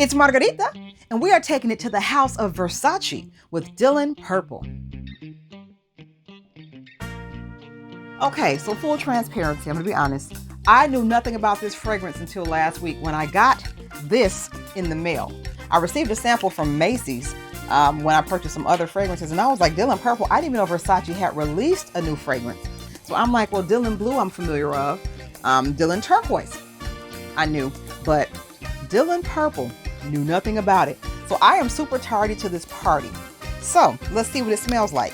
It's Margarita, and we are taking it to the house of Versace with Dylan Purple. Okay, so full transparency, I'm gonna be honest. I knew nothing about this fragrance until last week when I got this in the mail. I received a sample from Macy's when I purchased some other fragrances, and I was like, Dylan Purple, I didn't even know Versace had released a new fragrance. So I'm like, well, Dylan Blue I'm familiar of. Dylan Turquoise I knew, but Dylan Purple, knew nothing about it. So I am super tardy to this party. So let's see what it smells like.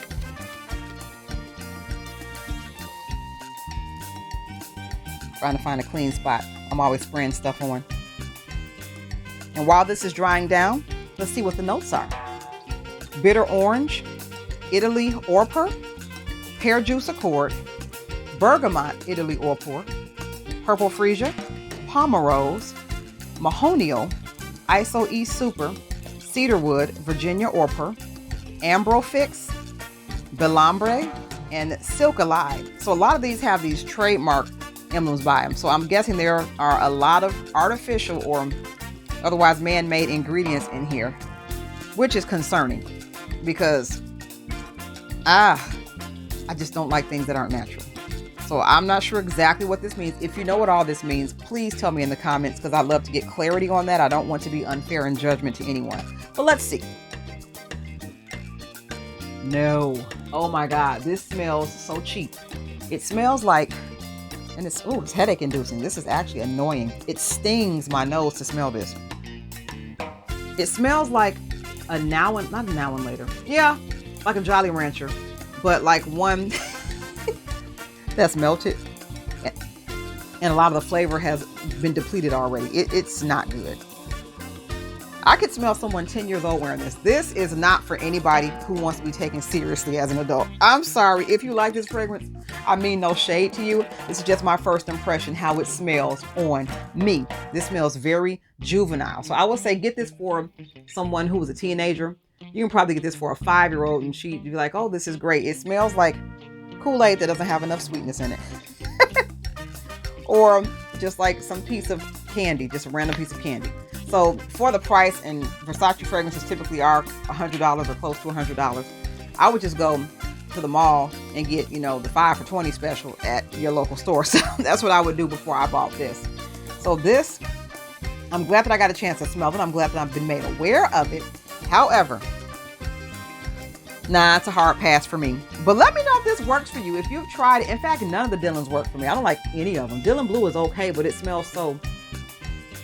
Trying to find a clean spot. I'm always spraying stuff on. And while this is drying down, let's see what the notes are. Bitter orange, Italy orper, pear juice accord, bergamot Italy orper, purple freesia, pomerose, mahonial, iso e super, cedarwood Virginia orper, ambrofix, belambre, and silkalide. So a lot of these have these trademark emblems by them. So I'm guessing there are a lot of artificial or otherwise man-made ingredients in here, which is concerning because I just don't like things that aren't natural. So I'm not sure exactly what this means. If you know what all this means, please tell me in the comments because I'd love to get clarity on that. I don't want to be unfair in judgment to anyone. But let's see. No. Oh my God. This smells so cheap. It smells like, and it's headache inducing. This is actually annoying. It stings my nose to smell this. It smells like a not a now and later. Yeah, like a Jolly Rancher, but like one that's melted and a lot of the flavor has been depleted already. It's not good. I could smell someone 10 years old wearing this. This is not for anybody who wants to be taken seriously as an adult. I'm sorry if you like this fragrance. I mean no shade to you. This is just my first impression how it smells on me. This smells very juvenile. So I will say get this for someone who was a teenager. You can probably get this for a 5-year-old and she'd be like, oh, this is great. It smells like Kool-Aid that doesn't have enough sweetness in it. Or just like some piece of candy, just a random piece of candy. So for the price, and Versace fragrances typically are $100 or close to $100, I would just go to the mall and get, the 5 for $20 special at your local store. So that's what I would do before I bought this. So this, I'm glad that I got a chance to smell it. I'm glad that I've been made aware of it. However, nah, it's a hard pass for me. But let me know if this works for you. If you've tried it. In fact, none of the Dylans work for me. I don't like any of them. Dylan Blue is okay, but it smells so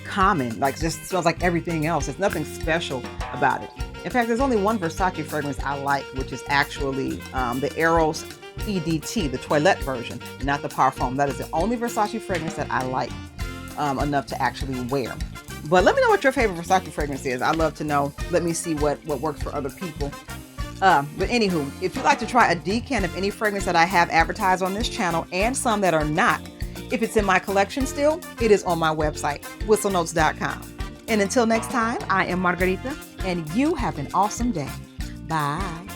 common. Like, just smells like everything else. There's nothing special about it. In fact, there's only one Versace fragrance I like, which is actually the Eros EDT, the toilette version, not the Parfum. That is the only Versace fragrance that I like enough to actually wear. But let me know what your favorite Versace fragrance is. I'd love to know. Let me see what works for other people. But anywho, if you'd like to try a decant of any fragrance that I have advertised on this channel and some that are not, if it's in my collection still, it is on my website, whistlenotes.com. And until next time, I am Margarita, and you have an awesome day. Bye.